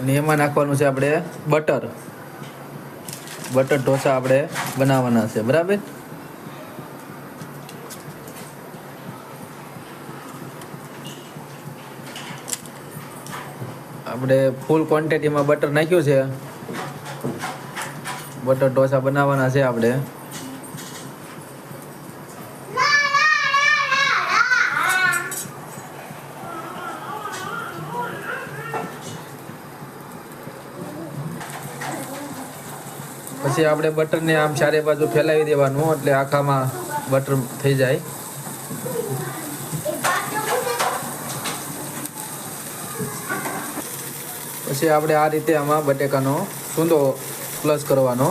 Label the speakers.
Speaker 1: અને એમાં નાખવાનું છે આપણે બટર ઢોસા આપણે બનાવવાના છે, બરાબર. આપણે ફૂલ ક્વોન્ટિટીમાં બટર નાખ્યું છે. બટર ઢોસા બનાવવાના છે આપણે. પછી આપણે બટરને આમ ચારે બાજુ ફેલાવી દેવાનું, એટલે આખામાં બટર થઈ જાય. પછી આપણે આ રીતે આમાં બટેકાનો સૂંદો પ્લસ કરવાનો.